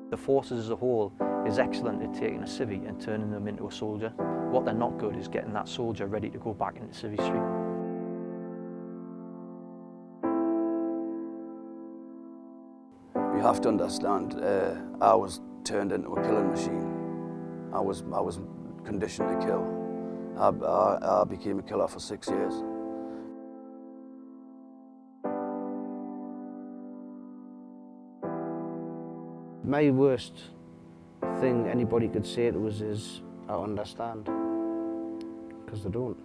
The forces as a whole is excellent at taking a civvy and turning them into a soldier. What they're not good is getting that soldier ready to go back into civvy street. You have to understand, I was turned into a killing machine. I was conditioned to kill. I became a killer for 6 years. My worst thing anybody could say to us is, I understand, because they don't.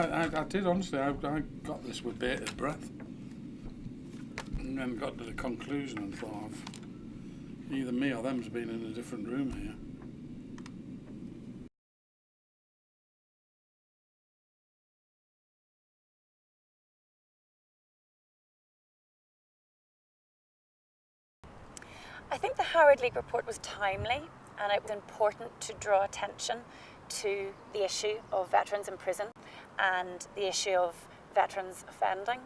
I did, honestly. I got this with bated breath. And then got to the conclusion and thought, either me or them's been in a different room here. I think the Howard League report was timely, and it was important to draw attention to the issue of veterans in prison and the issue of veterans offending.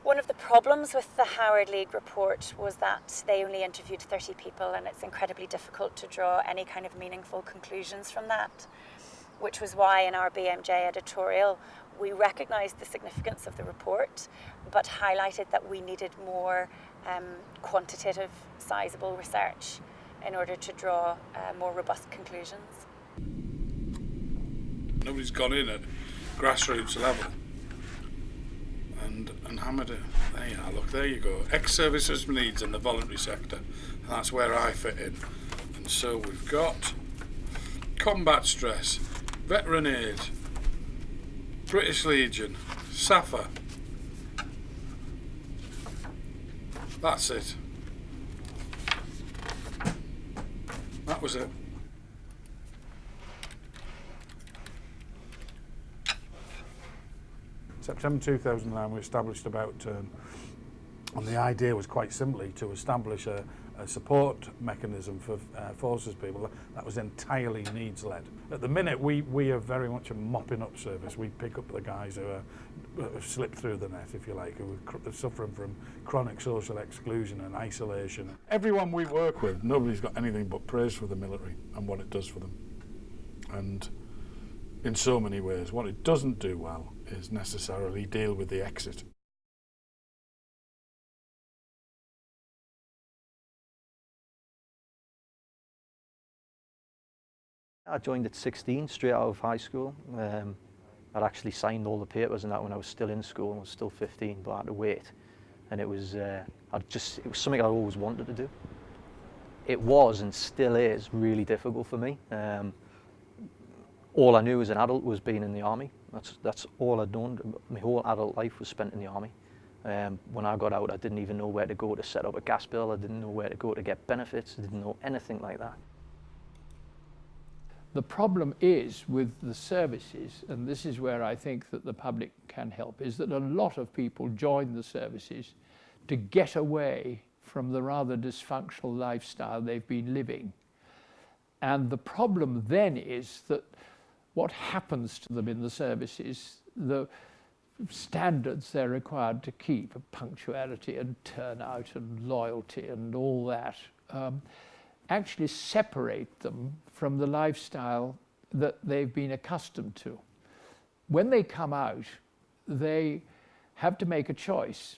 One of the problems with the Howard League report was that they only interviewed 30 people, and it's incredibly difficult to draw any kind of meaningful conclusions from that, which was why in our BMJ editorial we recognised the significance of the report but highlighted that we needed more quantitative, sizable research in order to draw more robust conclusions. Nobody's gone in at grassroots level and hammered it. There you are, look, there you go. Ex-services needs in the voluntary sector. And that's where I fit in. And so we've got combat stress, veteran aid, British Legion, SAFA. That's it. That was it. September 2009 we established About Turn, and the idea was quite simply to establish a support mechanism for forces people that was entirely needs led. At the minute we are very much a mopping up service. We pick up the guys who have slipped through the net, if you like, who are suffering from chronic social exclusion and isolation. Everyone we work with, nobody's got anything but praise for the military and what it does for them. And in so many ways, what it doesn't do well is necessarily deal with the exit. I joined at 16, straight out of high school. I'd actually signed all the papers and that when I was still in school. I was still 15, but I had to wait. And it was something I always wanted to do. It was and still is really difficult for me. All I knew as an adult was being in the army. That's all I'd known. My whole adult life was spent in the army. When I got out, I didn't even know where to go to set up a gas bill. I didn't know where to go to get benefits. I didn't know anything like that. The problem is with the services, and this is where I think that the public can help, is that a lot of people join the services to get away from the rather dysfunctional lifestyle they've been living. And the problem then is that what happens to them in the services, the standards they're required to keep, punctuality and turnout and loyalty and all that, actually separate them from the lifestyle that they've been accustomed to. When they come out, they have to make a choice.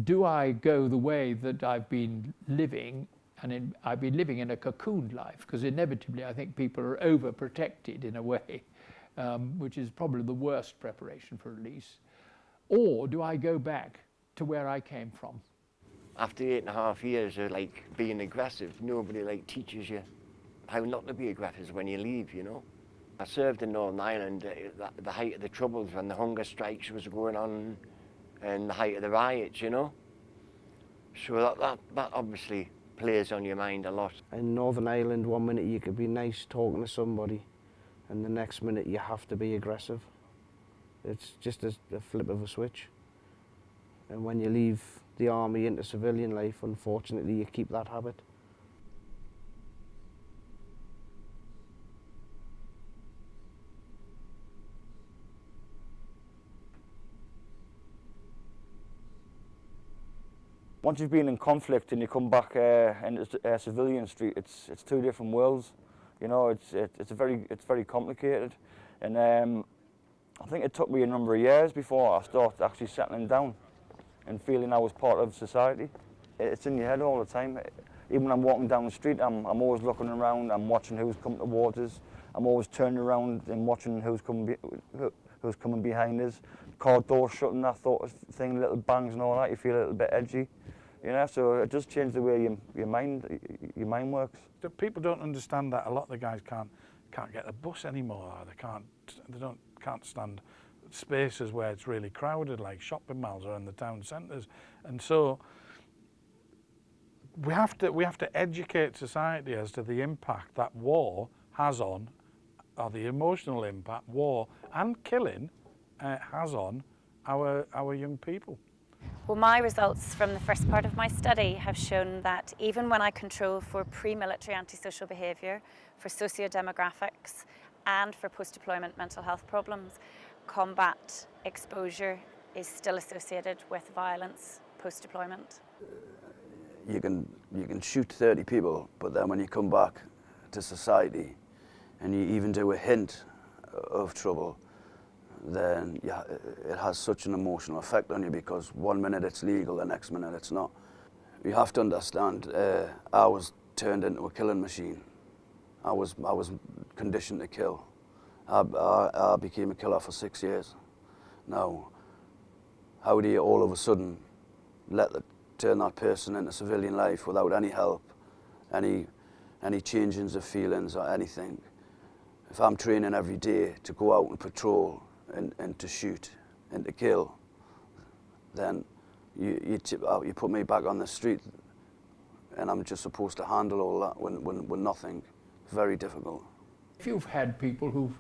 Do I go the way that I've been living, and I've been living in a cocoon life, because inevitably I think people are overprotected in a way, which is probably the worst preparation for release, or do I go back to where I came from? After 8.5 years of being aggressive, nobody teaches you how not to be aggressive when you leave, you know. I served in Northern Ireland at the height of the Troubles when the hunger strikes was going on and the height of the riots, you know. So that obviously plays on your mind a lot. In Northern Ireland, 1 minute you could be nice talking to somebody, and the next minute you have to be aggressive. It's just a flip of a switch. And when you leave the army into civilian life, unfortunately, you keep that habit. Once you've been in conflict and you come back into civilian street, it's two different worlds. You know, it's very complicated, and I think it took me a number of years before I started actually settling down and feeling I was part of society. It's in your head all the time. Even when I'm walking down the street, I'm always looking around. I'm watching who's coming towards us. I'm always turning around and watching who's coming behind us. Car door shutting, that sort of thing, little bangs and all that. You feel a little bit edgy. You know, so it does change the way your mind works. People don't understand that a lot of the guys can't get the bus anymore. They can't stand spaces where it's really crowded, like shopping malls or in the town centres. And so we have to educate society as to the impact that war has on, or the emotional impact war and killing has on our young people. Well, my results from the first part of my study have shown that even when I control for pre-military antisocial behaviour, for socio-demographics and for post-deployment mental health problems, combat exposure is still associated with violence post-deployment. You can shoot 30 people, but then when you come back to society and you even do a hint of trouble, then it has such an emotional effect on you, because one minute it's legal, the next minute it's not. You have to understand, I was turned into a killing machine. I was conditioned to kill. I became a killer for 6 years. Now, how do you all of a sudden turn that person into civilian life without any help, any changings of feelings or anything? If I'm training every day to go out and patrol and to shoot and to kill, then you put me back on the street and I'm just supposed to handle all that when nothing. Very difficult. If you've had people who've,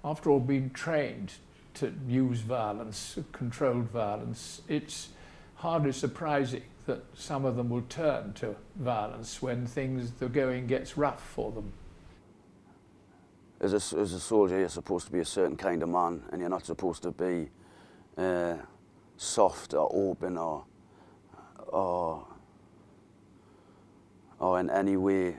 after all, been trained to use violence, controlled violence, it's hardly surprising that some of them will turn to violence when the going gets rough for them. As a soldier, you're supposed to be a certain kind of man, and you're not supposed to be soft or open or in any way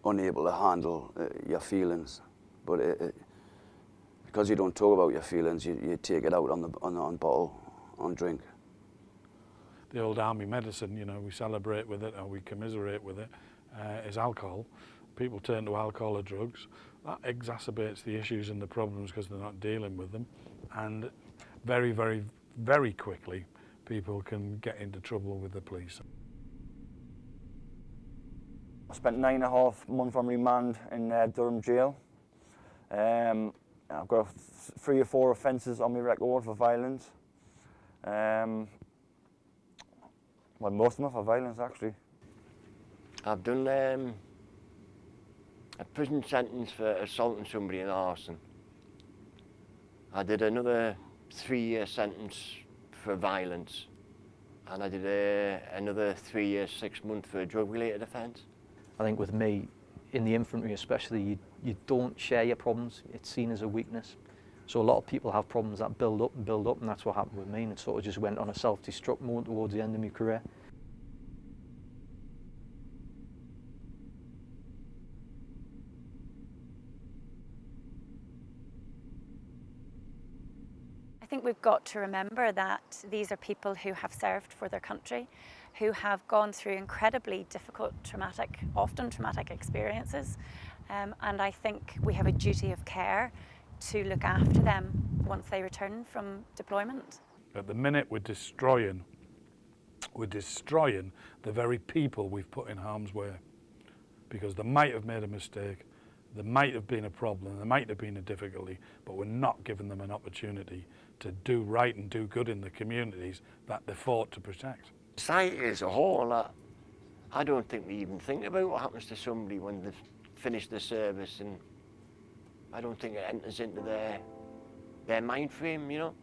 unable to handle your feelings. But because you don't talk about your feelings, you take it out on bottle, on drink. The old army medicine, you know, we celebrate with it or we commiserate with it, is alcohol. People turn to alcohol or drugs. That exacerbates the issues and the problems because they're not dealing with them. And very, very, very quickly, people can get into trouble with the police. I spent 9.5 months on remand in Durham jail. I've got 3 or 4 offences on my record for violence. Well, most of them are for violence, actually. I've done a prison sentence for assaulting somebody and arson. I did another 3-year sentence for violence, and I did another 3 years, 6 months for a drug-related offence. I think with me, in the infantry especially, you don't share your problems. It's seen as a weakness. So a lot of people have problems that build up, and that's what happened with me, and it sort of just went on a self-destruct mode towards the end of my career. I think we've got to remember that these are people who have served for their country, who have gone through incredibly difficult, often traumatic experiences. And I think we have a duty of care to look after them once they return from deployment. At the minute, we're destroying the very people we've put in harm's way, because they might have made a mistake, there might have been a problem, there might have been a difficulty, but we're not giving them an opportunity to do right and do good in the communities that they fought to protect. Society as a whole, I don't think we even think about what happens to somebody when they've finished the service, and I don't think it enters into their mind frame, you know.